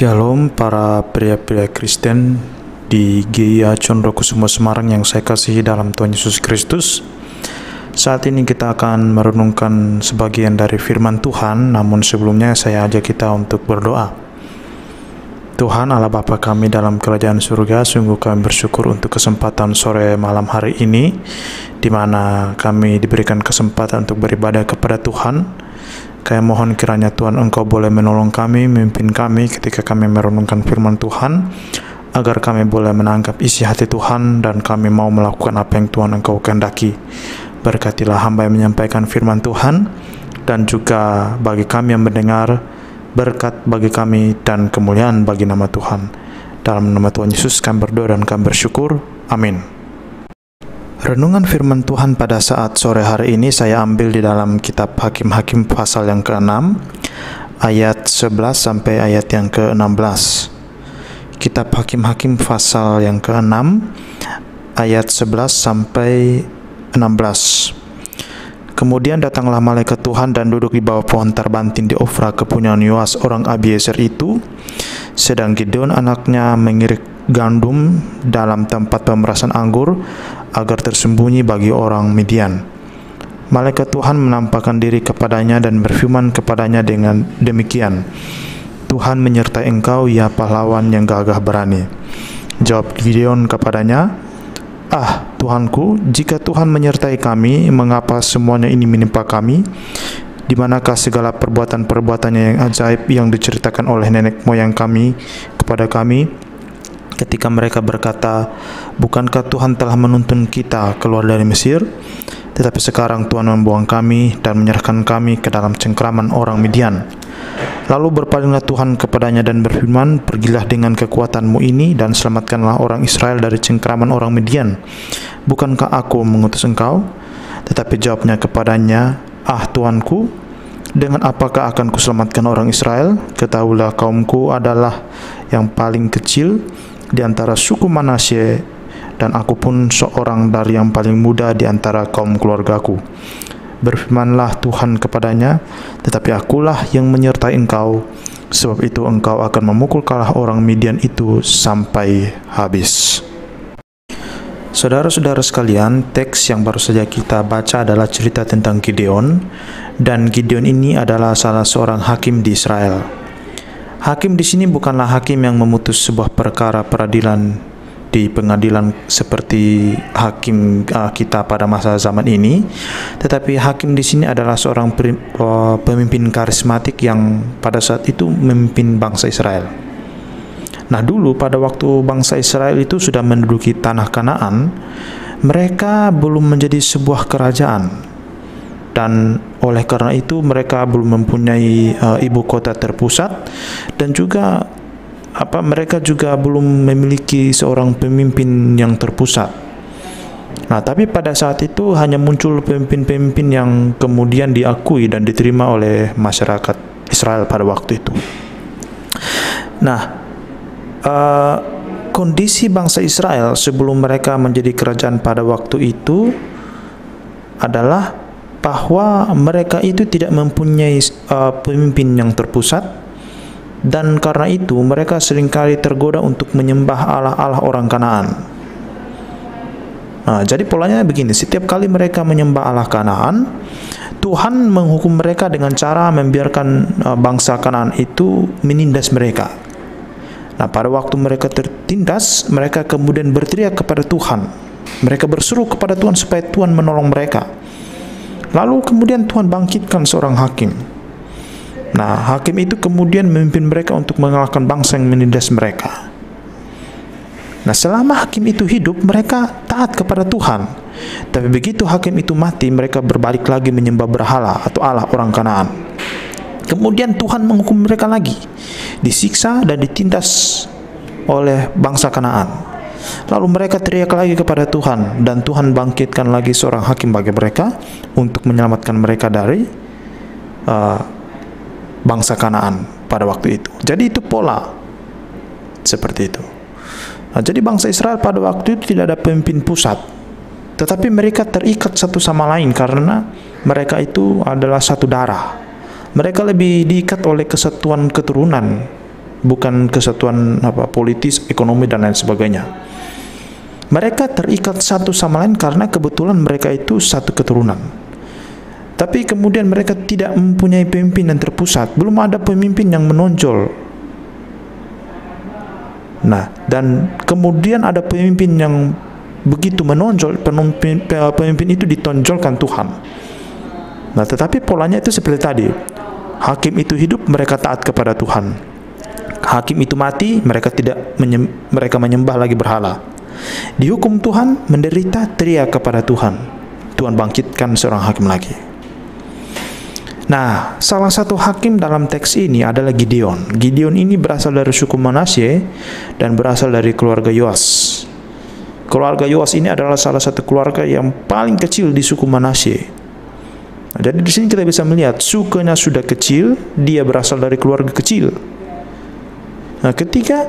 Shalom para pria-pria Kristen di GIA Condrokusumo Semarang yang saya kasihi dalam Tuhan Yesus Kristus. Saat ini kita akan merenungkan sebagian dari firman Tuhan, namun sebelumnya saya ajak kita untuk berdoa. Tuhan Allah Bapa kami dalam kerajaan surga, sungguh kami bersyukur untuk kesempatan sore malam hari ini, di mana kami diberikan kesempatan untuk beribadah kepada Tuhan. Kami mohon kiranya Tuhan Engkau boleh menolong kami, memimpin kami ketika kami merenungkan firman Tuhan, agar kami boleh menangkap isi hati Tuhan dan kami mau melakukan apa yang Tuhan Engkau kehendaki. Berkatilah hamba yang menyampaikan firman Tuhan, dan juga bagi kami yang mendengar, berkat bagi kami dan kemuliaan bagi nama Tuhan. Dalam nama Tuhan Yesus kami berdoa dan kami bersyukur. Amin. Renungan firman Tuhan pada saat sore hari ini saya ambil di dalam kitab Hakim-Hakim pasal yang ke-6 ayat 11 sampai ayat yang ke-16. Kitab Hakim-Hakim pasal yang ke-6 ayat 11 sampai 16. Kemudian datanglah malaikat Tuhan dan duduk di bawah pohon terbantin di Ofra kepunyaan Yoas orang Abiezer itu, sedang Gideon anaknya mengirik gandum dalam tempat pemerasan anggur agar tersembunyi bagi orang Midian. Malaikat Tuhan menampakkan diri kepadanya dan berfirman kepadanya dengan demikian, Tuhan menyertai engkau, ya pahlawan yang gagah berani. Jawab Gideon kepadanya, Tuhanku, jika Tuhan menyertai kami, mengapa semuanya ini menimpa kami? Di manakah segala perbuatan-perbuatannya yang ajaib yang diceritakan oleh nenek moyang kami kepada kami? Ketika mereka berkata, bukankah Tuhan telah menuntun kita keluar dari Mesir? Tetapi sekarang Tuhan membuang kami dan menyerahkan kami ke dalam cengkraman orang Midian. Lalu berpalinglah Tuhan kepadanya dan berfirman, pergilah dengan kekuatanmu ini dan selamatkanlah orang Israel dari cengkraman orang Midian. Bukankah aku mengutus engkau? Tetapi jawabnya kepadanya, Tuanku, dengan apakah akan kuselamatkan orang Israel? Ketahuilah kaumku adalah yang paling kecil di antara suku Manasye, dan aku pun seorang dari yang paling muda di antara kaum keluargaku. Berfirmanlah Tuhan kepadanya, tetapi akulah yang menyertai engkau, sebab itu engkau akan memukul kalah orang Midian itu sampai habis. Saudara-saudara sekalian, teks yang baru saja kita baca adalah cerita tentang Gideon, dan Gideon ini adalah salah seorang hakim di Israel. Hakim di sini bukanlah hakim yang memutus sebuah perkara peradilan di pengadilan seperti hakim kita pada masa zaman ini, tetapi hakim di sini adalah seorang pemimpin karismatik yang pada saat itu memimpin bangsa Israel. Nah, dulu pada waktu bangsa Israel itu sudah menduduki tanah Kanaan, mereka belum menjadi sebuah kerajaan. Dan oleh karena itu mereka belum mempunyai ibu kota terpusat, dan juga mereka juga belum memiliki seorang pemimpin yang terpusat. Nah, tapi pada saat itu hanya muncul pemimpin-pemimpin yang kemudian diakui dan diterima oleh masyarakat Israel pada waktu itu. Nah, kondisi bangsa Israel sebelum mereka menjadi kerajaan pada waktu itu adalah bahwa mereka itu tidak mempunyai pemimpin yang terpusat, dan karena itu mereka seringkali tergoda untuk menyembah Allah-Allah orang Kanaan. Nah, jadi polanya begini, setiap kali mereka menyembah Allah Kanaan, Tuhan menghukum mereka dengan cara membiarkan bangsa Kanaan itu menindas mereka. Nah, pada waktu mereka tertindas, mereka kemudian berteriak kepada Tuhan. Mereka berseru kepada Tuhan supaya Tuhan menolong mereka. Lalu kemudian Tuhan bangkitkan seorang hakim. Nah, hakim itu kemudian memimpin mereka untuk mengalahkan bangsa yang menindas mereka. Nah, selama hakim itu hidup, mereka taat kepada Tuhan. Tapi begitu hakim itu mati, mereka berbalik lagi menyembah berhala atau Allah orang Kanaan. Kemudian Tuhan menghukum mereka lagi, disiksa dan ditindas oleh bangsa Kanaan. Lalu mereka teriak lagi kepada Tuhan, dan Tuhan bangkitkan lagi seorang hakim bagi mereka untuk menyelamatkan mereka dari bangsa Kanaan pada waktu itu. Jadi itu pola seperti itu. Nah, jadi bangsa Israel pada waktu itu tidak ada pemimpin pusat, tetapi mereka terikat satu sama lain karena mereka itu adalah satu darah. Mereka lebih diikat oleh kesatuan keturunan bukan kesatuan politis, ekonomi dan lain sebagainya. Mereka terikat satu sama lain karena kebetulan mereka itu satu keturunan. Tapi kemudian mereka tidak mempunyai pemimpin yang terpusat, belum ada pemimpin yang menonjol. Nah, dan kemudian ada pemimpin yang begitu menonjol, pemimpin itu ditonjolkan Tuhan. Nah, tetapi polanya itu seperti tadi. Hakim itu hidup, mereka taat kepada Tuhan. Hakim itu mati, mereka menyembah lagi berhala. Dihukum Tuhan, menderita, teriak kepada Tuhan. Tuhan bangkitkan seorang hakim lagi. Nah, salah satu hakim dalam teks ini adalah Gideon. Gideon ini berasal dari suku Manasye dan berasal dari keluarga Yoas. Keluarga Yoas ini adalah salah satu keluarga yang paling kecil di suku Manasye. Nah, jadi di sini kita bisa melihat sukunya sudah kecil, dia berasal dari keluarga kecil. Nah, ketika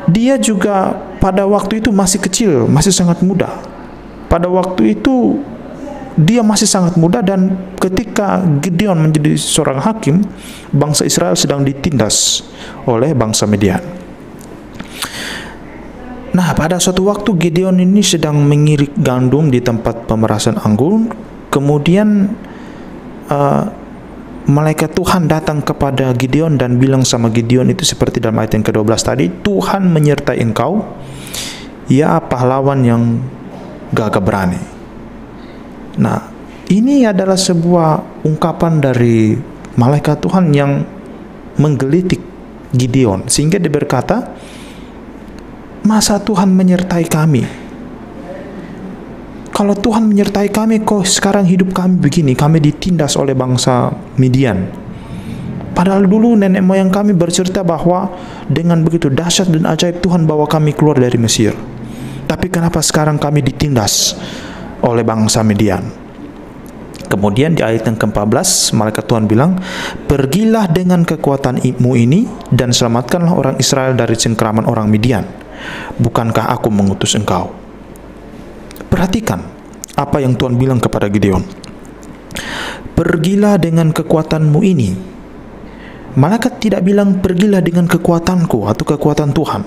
dia juga pada waktu itu masih kecil, masih sangat muda. Pada waktu itu dia masih sangat muda, dan ketika Gideon menjadi seorang hakim, bangsa Israel sedang ditindas oleh bangsa Midian. Nah, pada suatu waktu Gideon ini sedang mengirik gandum di tempat pemerasan anggur. Kemudian malaikat Tuhan datang kepada Gideon dan bilang sama Gideon itu seperti dalam ayat yang ke-12 tadi, Tuhan menyertai engkau, ya pahlawan yang gagah berani. Nah, ini adalah sebuah ungkapan dari malaikat Tuhan yang menggelitik Gideon, sehingga dia berkata, masa Tuhan menyertai kami? Kalau Tuhan menyertai kami, kok sekarang hidup kami begini, kami ditindas oleh bangsa Midian. Padahal dulu nenek moyang kami bercerita bahwa dengan begitu dahsyat dan ajaib Tuhan bawa kami keluar dari Mesir. Tapi kenapa sekarang kami ditindas oleh bangsa Midian? Kemudian di ayat yang ke-14, malaikat Tuhan bilang, pergilah dengan kekuatanmu ini dan selamatkanlah orang Israel dari cengkeraman orang Midian. Bukankah aku mengutus engkau? Perhatikan apa yang Tuhan bilang kepada Gideon. Pergilah dengan kekuatanmu ini. Malaikat tidak bilang pergilah dengan kekuatanku atau kekuatan Tuhan.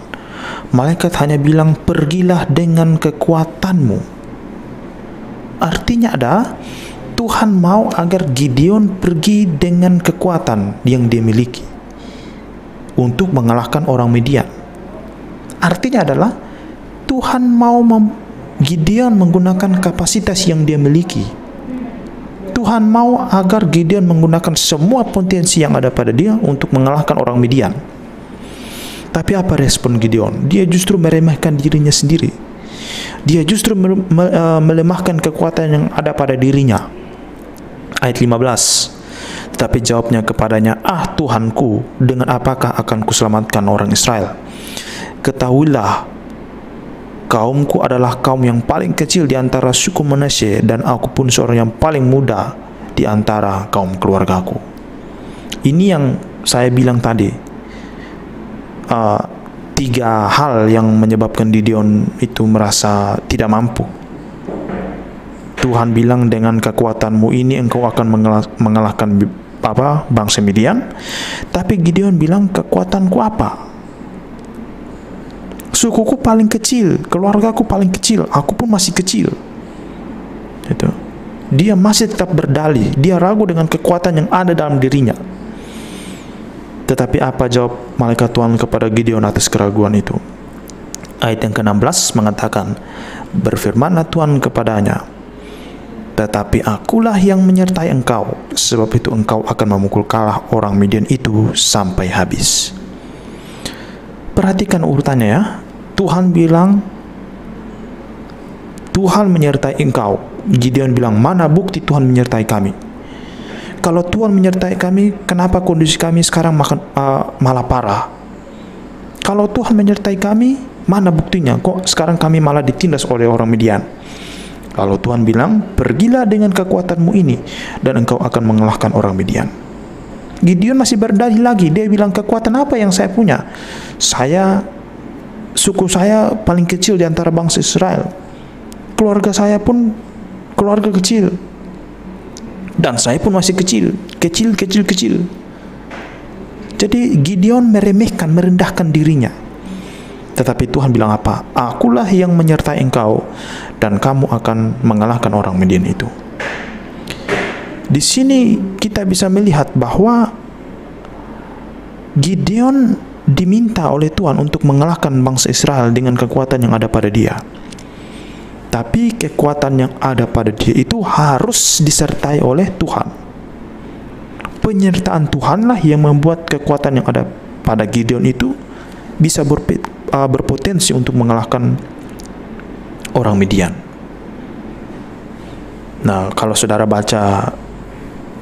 Malaikat hanya bilang pergilah dengan kekuatanmu. Artinya ada Tuhan mau agar Gideon pergi dengan kekuatan yang dia miliki untuk mengalahkan orang Midian. Artinya adalah Tuhan mau Gideon menggunakan kapasitas yang dia miliki. Tuhan mau agar Gideon menggunakan semua potensi yang ada pada dia untuk mengalahkan orang Midian. Tapi apa respon Gideon? Dia justru meremehkan dirinya sendiri. Dia justru melemahkan kekuatan yang ada pada dirinya. Ayat 15. Tetapi jawabnya kepadanya, ah Tuhanku, dengan apakah akan kuselamatkan orang Israel? Ketahuilah, kaumku adalah kaum yang paling kecil di antara suku Manasye, dan aku pun seorang yang paling muda di antara kaum keluargaku. Ini yang saya bilang tadi, tiga hal yang menyebabkan Gideon itu merasa tidak mampu. Tuhan bilang dengan kekuatanmu ini engkau akan mengalahkan bangsa Midian. Tapi Gideon bilang kekuatanku apa? Sukuku paling kecil, keluargaku paling kecil, aku pun masih kecil. Itu. Dia masih tetap berdalih, dia ragu dengan kekuatan yang ada dalam dirinya. Tetapi apa jawab malaikat Tuhan kepada Gideon atas keraguan itu? Ayat yang ke-16 mengatakan, berfirmanlah Tuhan kepadanya, tetapi akulah yang menyertai engkau, sebab itu engkau akan memukul kalah orang Midian itu sampai habis. Perhatikan urutannya ya. Tuhan bilang, Tuhan menyertai engkau. Gideon bilang, mana bukti Tuhan menyertai kami? Kalau Tuhan menyertai kami, kenapa kondisi kami sekarang malah parah? Kalau Tuhan menyertai kami, mana buktinya? Kok sekarang kami malah ditindas oleh orang Midian? Lalu Tuhan bilang, pergilah dengan kekuatanmu ini, dan engkau akan mengalahkan orang Midian. Gideon masih berdalih lagi. Dia bilang, kekuatan apa yang saya punya? Suku saya paling kecil di antara bangsa Israel. Keluarga saya pun keluarga kecil. Dan saya pun masih kecil. Kecil. Jadi Gideon meremehkan, merendahkan dirinya. Tetapi Tuhan bilang apa? Akulah yang menyertai engkau dan kamu akan mengalahkan orang Midian itu. Di sini kita bisa melihat bahwa Gideon diminta oleh Tuhan untuk mengalahkan bangsa Israel dengan kekuatan yang ada pada dia. Tapi kekuatan yang ada pada dia itu harus disertai oleh Tuhan. Penyertaan Tuhanlah yang membuat kekuatan yang ada pada Gideon itu bisa berpotensi untuk mengalahkan orang Midian. Nah, kalau saudara baca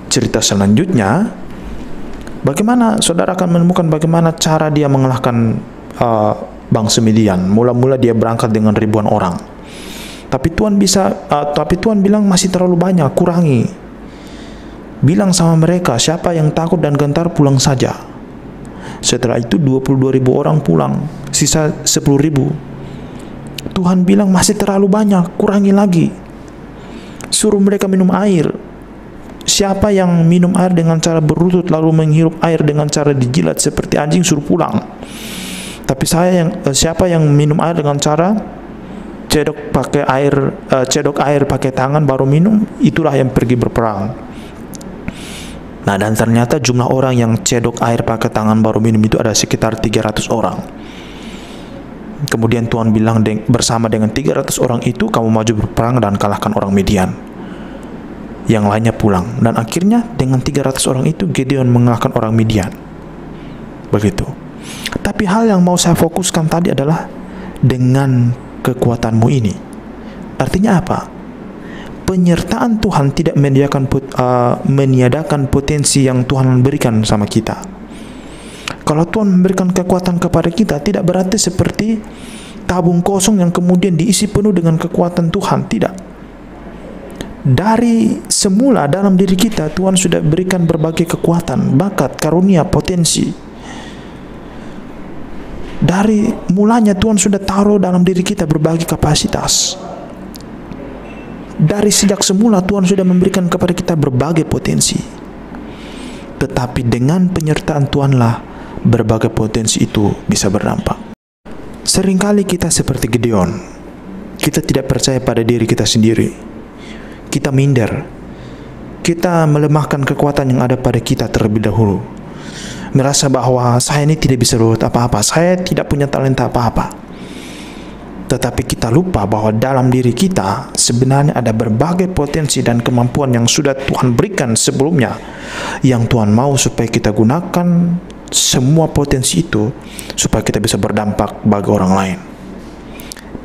cerita selanjutnya, bagaimana saudara akan menemukan bagaimana cara dia mengalahkan bangsa Midian. Mula-mula dia berangkat dengan ribuan orang, tapi Tuhan bilang masih terlalu banyak, kurangi. Bilang sama mereka, siapa yang takut dan gentar pulang saja. Setelah itu 22.000 orang pulang, sisa 10.000. Tuhan bilang masih terlalu banyak, kurangi lagi. Suruh mereka minum air. Siapa yang minum air dengan cara berlutut lalu menghirup air dengan cara dijilat seperti anjing, suruh pulang. Tapi siapa yang minum air dengan cara cedok air pakai tangan baru minum, itulah yang pergi berperang. Nah, dan ternyata jumlah orang yang cedok air pakai tangan baru minum itu ada sekitar 300 orang. Kemudian Tuhan bilang bersama dengan 300 orang itu kamu maju berperang dan kalahkan orang Midian. Yang lainnya pulang. Dan akhirnya dengan 300 orang itu Gideon mengalahkan orang Midian. Begitu. Tapi hal yang mau saya fokuskan tadi adalah dengan kekuatanmu ini. Artinya apa? Penyertaan Tuhan tidak meniadakan potensi yang Tuhan berikan sama kita. Kalau Tuhan memberikan kekuatan kepada kita, tidak berarti seperti tabung kosong yang kemudian diisi penuh dengan kekuatan Tuhan. Tidak. Dari semula dalam diri kita, Tuhan sudah berikan berbagai kekuatan, bakat, karunia, potensi. Dari mulanya Tuhan sudah taruh dalam diri kita berbagai kapasitas. Dari sejak semula Tuhan sudah memberikan kepada kita berbagai potensi. Tetapi dengan penyertaan Tuhanlah berbagai potensi itu bisa berdampak. Seringkali kita seperti Gideon. Kita tidak percaya pada diri kita sendiri. Kita minder. Kita melemahkan kekuatan yang ada pada kita terlebih dahulu. Merasa bahwa saya ini tidak bisa berbuat apa-apa. Saya tidak punya talenta apa-apa. Tetapi kita lupa bahwa dalam diri kita sebenarnya ada berbagai potensi dan kemampuan yang sudah Tuhan berikan sebelumnya, yang Tuhan mau supaya kita gunakan semua potensi itu supaya kita bisa berdampak bagi orang lain.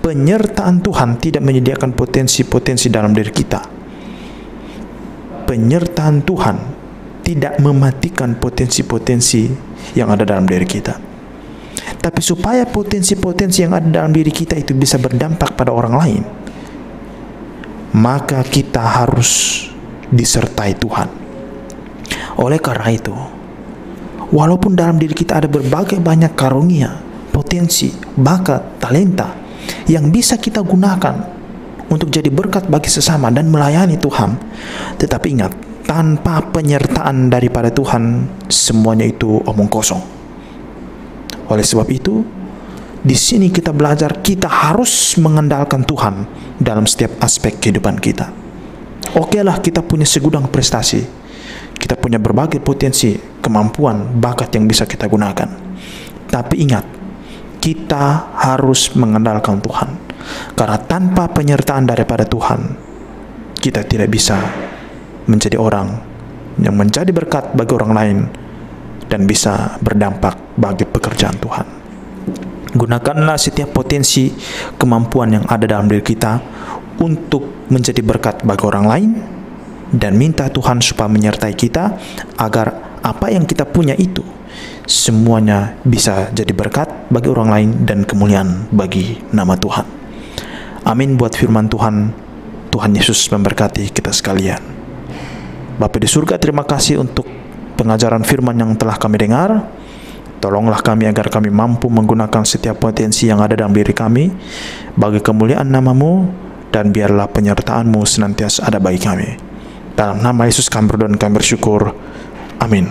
Penyertaan Tuhan tidak menyediakan potensi-potensi dalam diri kita. Penyertaan Tuhan tidak mematikan potensi-potensi yang ada dalam diri kita. Tapi supaya potensi-potensi yang ada dalam diri kita itu bisa berdampak pada orang lain, maka kita harus disertai Tuhan. Oleh karena itu, walaupun dalam diri kita ada berbagai banyak karunia, potensi, bakat, talenta yang bisa kita gunakan untuk jadi berkat bagi sesama dan melayani Tuhan, tetapi ingat, tanpa penyertaan daripada Tuhan, semuanya itu omong kosong. Oleh sebab itu, di sini kita belajar kita harus mengandalkan Tuhan dalam setiap aspek kehidupan kita. Okelah, kita punya segudang prestasi, kita punya berbagai potensi, kemampuan, bakat yang bisa kita gunakan. Tapi ingat, kita harus mengandalkan Tuhan. Karena tanpa penyertaan daripada Tuhan, kita tidak bisa menjadi orang yang menjadi berkat bagi orang lain dan bisa berdampak bagi pekerjaan Tuhan. Gunakanlah setiap potensi kemampuan yang ada dalam diri kita untuk menjadi berkat bagi orang lain, dan minta Tuhan supaya menyertai kita agar apa yang kita punya itu semuanya bisa jadi berkat bagi orang lain dan kemuliaan bagi nama Tuhan. Amin buat firman Tuhan. Tuhan Yesus memberkati kita sekalian. Bapa di surga, terima kasih untuk pengajaran firman yang telah kami dengar. Tolonglah kami agar kami mampu menggunakan setiap potensi yang ada dalam diri kami bagi kemuliaan nama-Mu, dan biarlah penyertaan-Mu senantiasa ada bagi kami. Dalam nama Yesus kami berdoa dan kami bersyukur. Amin.